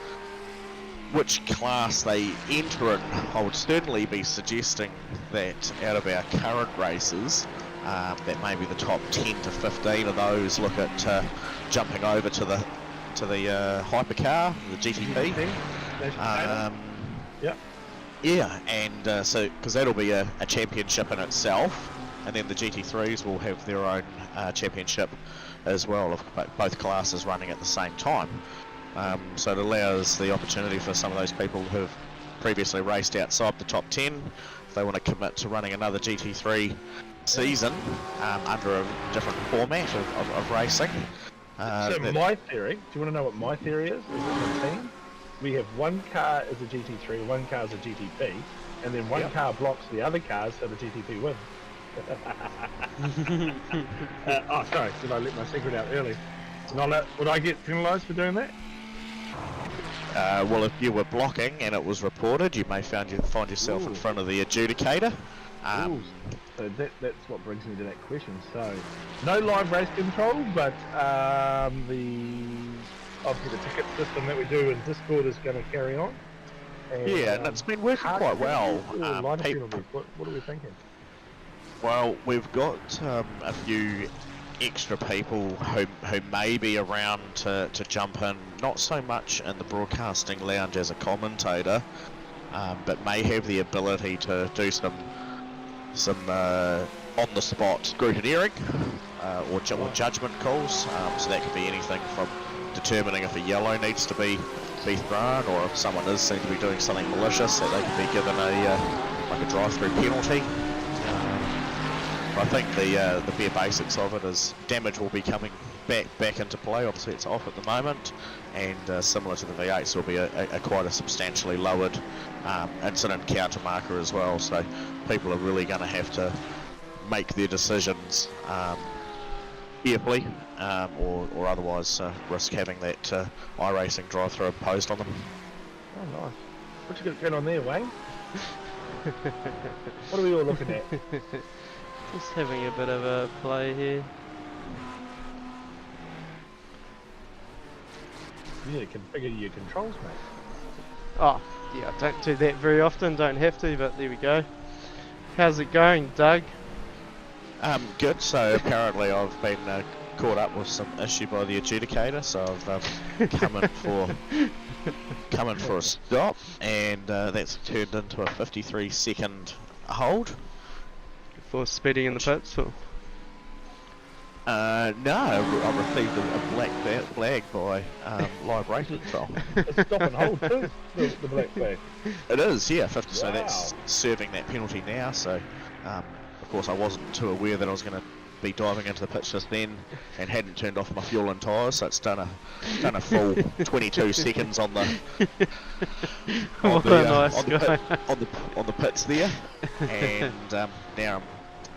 which class they enter in. I would certainly be suggesting that out of our current races, that maybe the top 10 to 15 of those look at jumping over to the hypercar, the GTP. Yeah, and so because that'll be a championship in itself, and then the GT3s will have their own championship as well, of both classes running at the same time. So it allows the opportunity for some of those people who have previously raced outside the top 10, if they want to commit to running another GT3 season under a different format of racing. So my theory, do you want to know what my theory is? Is in the team, we have one car as a GT3, one car as a GTP, and then one car blocks the other cars so the GTP wins. Sorry, did I let my secret out early? Would I get penalised for doing that? Well, if you were blocking and it was reported, you may find yourself in front of the adjudicator. So that's what brings me to that question. So, no live race control, but obviously the ticket system that we do in Discord is going to carry on. And, Yeah, and it's been working quite well. Line penalties. What are we thinking? Well, we've got a few extra people who may be around to jump in, not so much in the broadcasting lounge as a commentator, but may have the ability to do some on-the-spot scrutineering or judgment calls. So that could be anything from determining if a yellow needs to be thrown, or if someone is seen to be doing something malicious, that they can be given a drive-through penalty. I think the bare basics of it is damage will be coming back into play. Obviously it's off at the moment, and similar to the V8s, will be a quite a substantially lowered incident counter marker as well. So people are really going to have to make their decisions carefully, or otherwise risk having that iRacing drive-through imposed on them. Oh, nice. What you got going on there, Wayne? What are we all looking at? Just having a bit of a play here. You need to configure your controls, mate. Oh, yeah, I don't do that very often, don't have to, but there we go. How's it going, Doug? Good. So apparently I've been caught up with some issue by the adjudicator, so I've come in for a stop, and that's turned into a 53-second hold. For speeding in the pits, or? No, I received a black flag by live race control. It's stop and hold too, the black flag. It is, yeah, 50. So Wow. that's serving that penalty now. So, of course, I wasn't too aware that I was going to be diving into the pits just then, and hadn't turned off my fuel and tyres. So it's done a full 22 seconds on the What a nice guy. on the pits there, and now I'm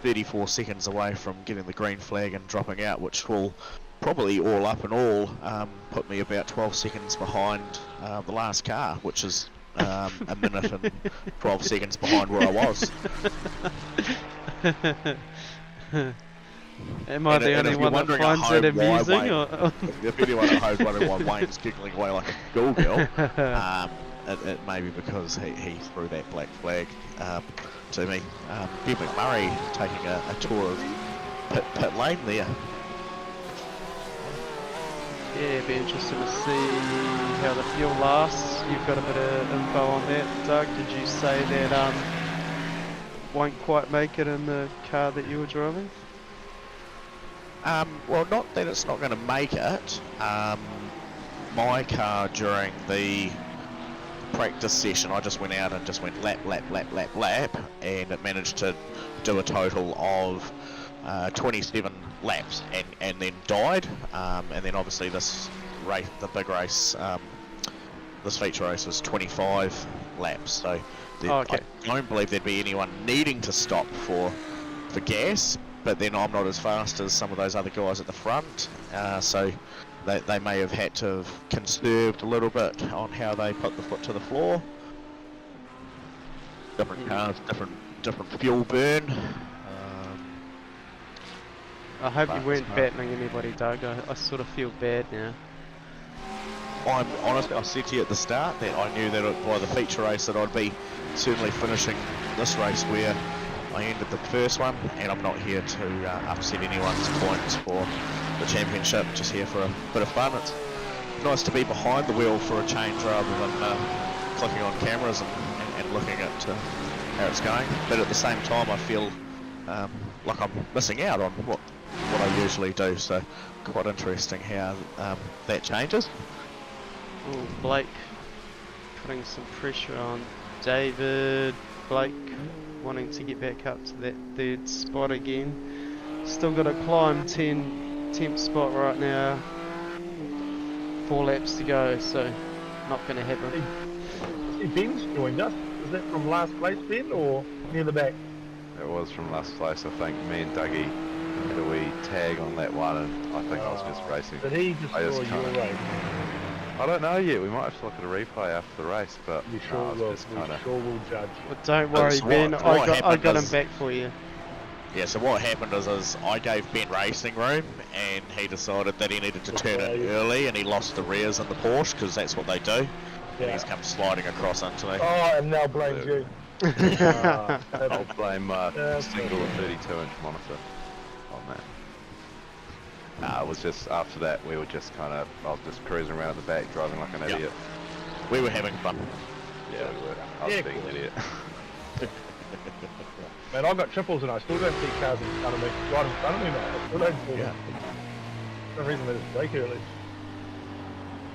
34 seconds away from getting the green flag and dropping out, which will probably all up in all put me about 12 seconds behind the last car, which is a minute and 12 seconds behind where I was. Am I the only one that finds it amusing? If anyone at home wondering why Wayne's giggling away like a schoolgirl, it may be because he threw that black flag to me. Ben McMurray taking a tour of pit lane there. Yeah, be interested to see how the fuel lasts. You've got a bit of info on that, Doug. Did you say that won't quite make it in the car that you were driving? Well, not that it's not going to make it. My car during the practice session, I just went out and just went lap, and it managed to do a total of 27 laps, and then died. And then obviously this race, the big race, this feature race was 25 laps. So okay. I don't believe there'd be anyone needing to stop for gas. But then I'm not as fast as some of those other guys at the front, so they may have had to have conserved a little bit on how they put the foot to the floor. Different cars, different fuel burn. I hope you weren't battling anybody, Doug. I sort of feel bad now. I'm honestly, I said to you at the start that I knew that by the feature race that I'd be certainly finishing this race where I ended the first one, and I'm not here to upset anyone's points for the championship, just here for a bit of fun. It's nice to be behind the wheel for a change rather than clicking on cameras and looking at how it's going. But at the same time, I feel like I'm missing out on what I usually do, so quite interesting how that changes. Oh, Blake putting some pressure on David. Blake wanting to get back up to that third spot again. Still got to climb 10th spot right now. 4 laps to go, so not going to happen. See, Ben's joined us. Is that from last place, Ben, or near the back? It was from last place, I think. Me and Dougie had a wee tag on that one, and I think I was just racing. Did he destroy your race? I don't know yet. We might have to look at a replay after the race, but You sure will. We sure will judge. But don't worry, That's Ben. what I got happened him is- back for you. Yeah, so what happened is I gave Ben racing room, and he decided that he needed to turn in early, and he lost the rears in the Porsche, because that's what they do. And he's come sliding across into me. Oh, and now blames you. I'll blame single 32-inch monitor on that. Nah, it was just after that we were just kind of, I was just cruising around at the back driving like an idiot. We were having fun. Yeah, we were. I was being an idiot. Man, I got triples and I still don't see cars in front of me, right in front of me, mate. I still don't see them. No reason to just brake early.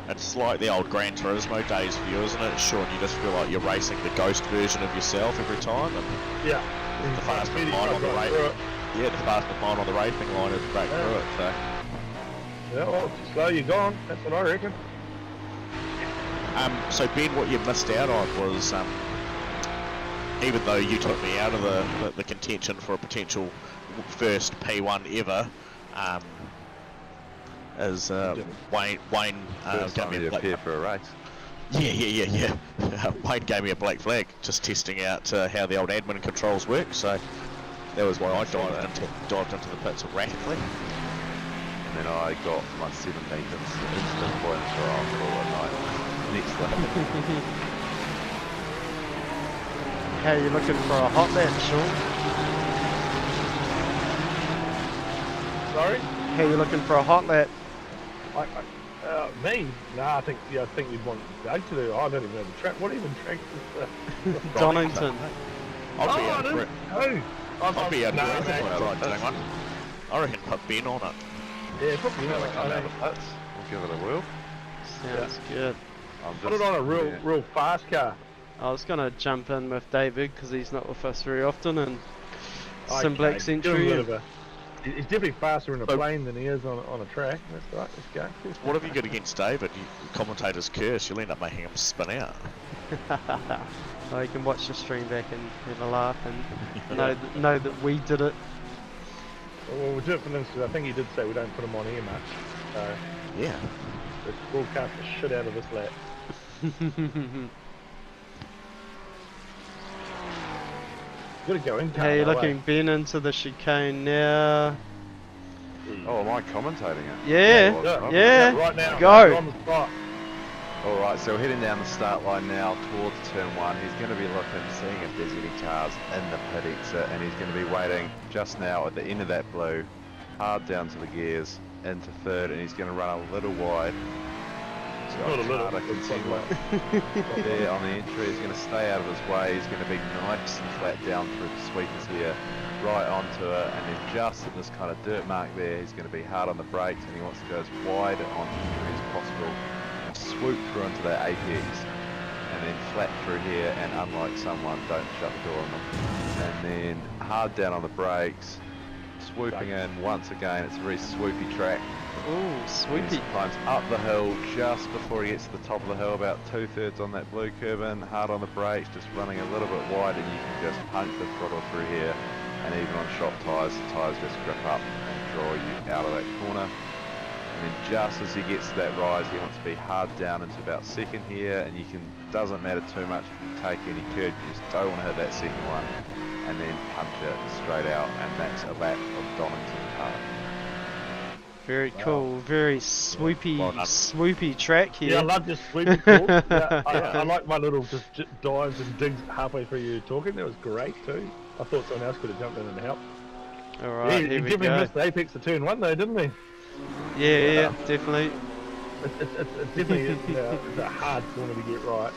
It's like the old Gran Turismo days for you, isn't it, Sean? You just feel like you're racing the ghost version of yourself every time. And yeah. The fastest line on the race. Yeah, the fastest line on the racing line is break through it. So. Yeah, well, if you're slow, you're gone. That's what I reckon. So Ben, what you missed out on was, even though you took me out of the contention for a potential first P1 ever, is Wayne gave me a black for a race. Yeah. Wayne gave me a black flag, just testing out how the old admin controls work. So that was why I dived into the pits erratically. And then I got my 17th instant points for on night. Next lap. How are you looking for a hot lap, Sean? Sorry? How are you looking for a hot lap? Me? Nah, I think you'd want Doug to do. I don't even know the track. What even track is Donington. I'd be I'd be out nah, doing one. I reckon put Ben on it. Yeah, probably Come not. out of the pits. We'll give it a whirl. Sounds good. Put it on a real fast car. I was gonna jump in with David because he's not with us very often, and some Okay, black century. He's definitely faster in a plane than he is on a track. That's right. Let's go. What have you got against David? Commentators curse. You'll end up making him spin out. Well, you can watch the stream back and have a laugh and know that we did it. Well, we'll do it for them because I think he did say we don't put him on air much. So Yeah. let's broadcast the shit out of this lap. Gotta go in. How you looking, Ben, into the chicane now? Oh, am I commentating it? Yeah, Yeah, right now. Go. We're on the spot. Alright, so we're heading down the start line now towards turn 1. He's going to be looking, seeing if there's any cars in the pit exit, and he's going to be waiting just now at the end of that blue, hard down to the gears, into third, and he's going to run a little wide. Not a little, I can see there on the entry. He's going to stay out of his way. He's going to be nice and flat down through the sweepers here, right onto it, and then just at this kind of dirt mark there, he's going to be hard on the brakes, and he wants to go as wide on entry as possible. Swoop through into that apex, and then flat through here, and unlike someone, don't shut the door on them. And then hard down on the brakes, swooping in once again. It's a very swoopy track. Ooh, sweepy. He climbs up the hill just before he gets to the top of the hill, about 2/3 on that blue curve in, hard on the brakes, just running a little bit wide, and you can just punch the throttle through here. And even on shop tyres, the tyres just grip up and draw you out of that corner. And then just as he gets to that rise, he wants to be hard down into about second here, and you can, doesn't matter too much if you take any curve, you just don't want to hit that second one, and then punch it straight out, and that's a lap of Donington car. Very cool, very swoopy track here. Yeah, I love this swoopy talk. Yeah, I like my little just dives and digs halfway through you talking. That was great too. I thought someone else could have jumped in and helped. Alright, Yeah, here he we definitely go. missed the apex of turn 1 though, didn't he? Yeah, definitely. It's definitely it's a hard corner to get right.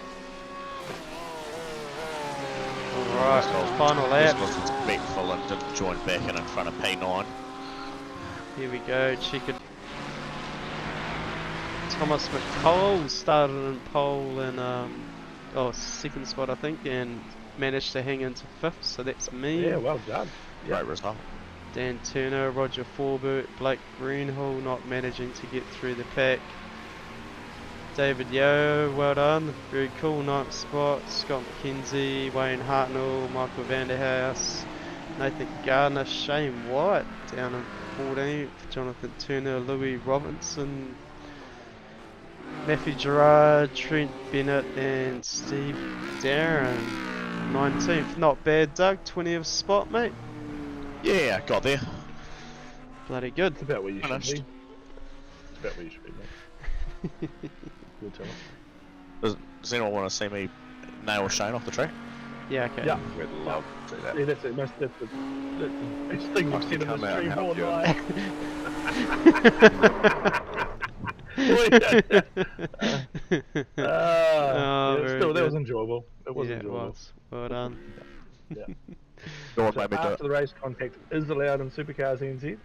Alright, final lap. This was respectful and didn't join back in front of P9. Here we go, check it. Thomas McCall started in pole in second spot I think, and managed to hang into 5th, so that's me. Yeah, well done. Great result. Dan Turner, Roger Forbert, Blake Greenhill not managing to get through the pack. David Yo, well done, very cool, 9th spot. Scott McKenzie, Wayne Hartnell, Michael Vanderhouse, Nathan Gardner, Shane White down in 14th, Jonathan Turner, Louis Robinson, Matthew Gerard, Trent Bennett and Steve Darren, 19th. Not bad, Doug, 20th spot, mate. Yeah, got there. Bloody good. It's about where you should Finished. be. It's about where you should be, mate. You'll tell us. Does anyone want to see me nail Shane off the track? Yeah, okay. Yeah. We'd love to see that. Yeah, that's it. That's the best thing I you've can said in come the out and stream all help night. Oh, Yeah, very still, that good. was enjoyable. It was Yeah, it enjoyable. was. Well done. Yeah. Lord So made me do it. after the race, contact is allowed in SuperCars NZ,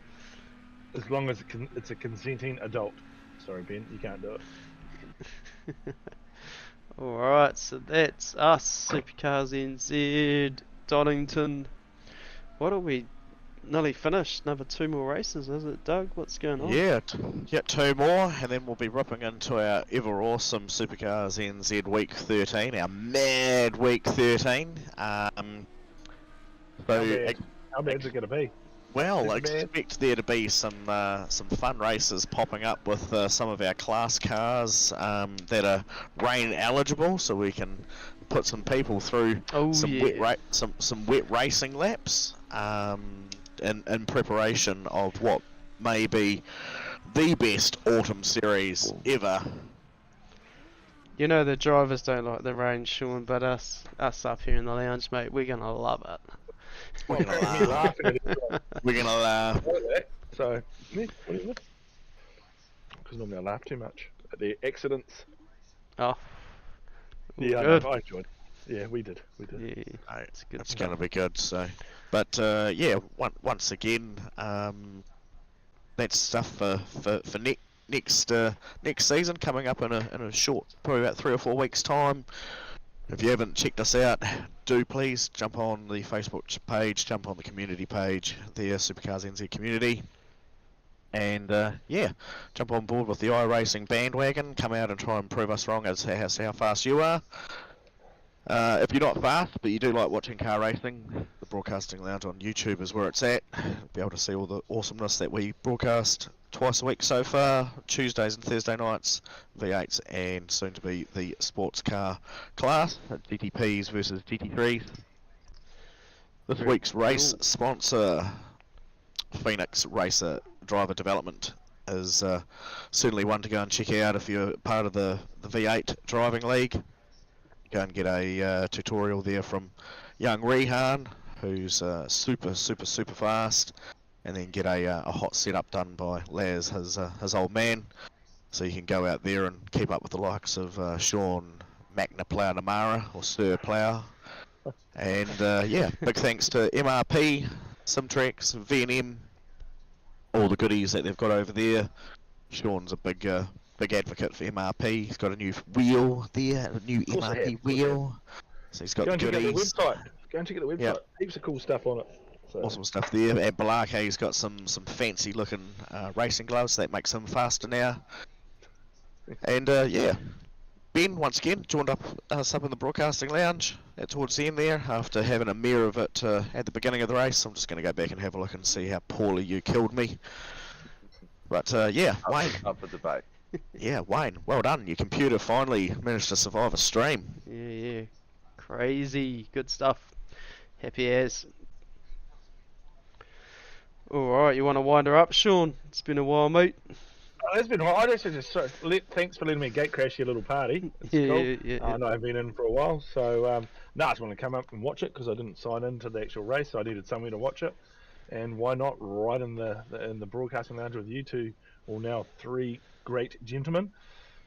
as long as it's a consenting adult. Sorry, Ben, you can't do it. Alright, so that's us, Supercars NZ, Donington. What are we nearly finished? Another 2 more races, is it, Doug? What's going on? Yeah, yeah, 2 more, and then we'll be ripping into our ever awesome Supercars NZ Week 13, our mad Week 13. How So, bad's it going to be? well, Is it bad? expect there to be some fun races popping up with some of our class cars that are rain eligible, so we can put some people through Oh, some yeah. some wet racing laps in preparation of what may be the best autumn series ever. You know the drivers don't like the rain, Sean, but us up here in the lounge, mate, we're gonna love it. We're gonna Me laugh. laughing at it. We're gonna laugh. So, yeah, what is it? Because normally I laugh too much at the accidents. Oh, Yeah, good. I enjoyed it. Yeah, we did. Yeah, Right, it's good it's stuff. going to be good. So, but yeah, once again, that's stuff for next season coming up in a short, probably about 3 or 4 weeks time. If you haven't checked us out, do please jump on the Facebook page, jump on the community page, the Supercars NZ community, and yeah, jump on board with the iRacing bandwagon. Come out and try and prove us wrong as how fast you are. If you're not fast, but you do like watching car racing, the Broadcasting Lounge on YouTube is where it's at. Be able to see all the awesomeness that we broadcast twice a week so far, Tuesdays and Thursday nights, V8s, and soon to be the sports car class, GTPs versus GT3s. This Very week's race cool. sponsor, Phoenix Racer Driver Development, is certainly one to go and check out if you're part of the V8 driving league. Go and get a tutorial there from young Rehan, who's super fast, and then get a hot setup done by Laz, his old man, so you can go out there and keep up with the likes of Sean Magna Plough Namara, or Sir Plough, and yeah, big thanks to MRP, Simtrex, V&M, all the goodies that they've got over there. Sean's a big advocate for MRP. He's got a new wheel there, a new course I MRP have, wheel. So he's got Go the and check out the goodies. website. Go and check out the website. Yep. Heaps of cool stuff on it. So. Awesome stuff there. And Balake's got some fancy looking racing gloves that makes him faster now. And yeah, Ben once again joined us up in the broadcasting lounge towards the end there after having a mirror of it at the beginning of the race. I'm just going to go back and have a look and see how poorly you killed me. But yeah, Wayne. Up for debate. Yeah, Wayne, well done. Your computer finally managed to survive a stream. Yeah. Crazy. Good stuff. Happy as. Alright, you want to wind her up, Sean? It's been a while, mate. Oh, it's been hot. I just thanks for letting me gate crash your little party. It's cool. Yeah. I know I've been in for a while, so I just want to come up and watch it because I didn't sign into the actual race, so I needed somewhere to watch it. And why not right in the broadcasting lounge with you two, or now 3 great gentlemen.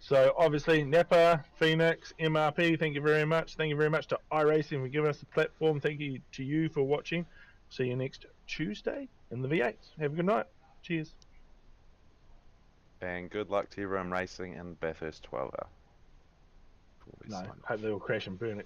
So obviously Napa, Phoenix, MRP, thank you very much. Thank you very much to iRacing for giving us the platform. Thank you to you for watching. See you next Tuesday in the V8s. Have a good night. Cheers. And good luck to everyone racing in Bathurst 12 hour. No, hope they all crash and burn.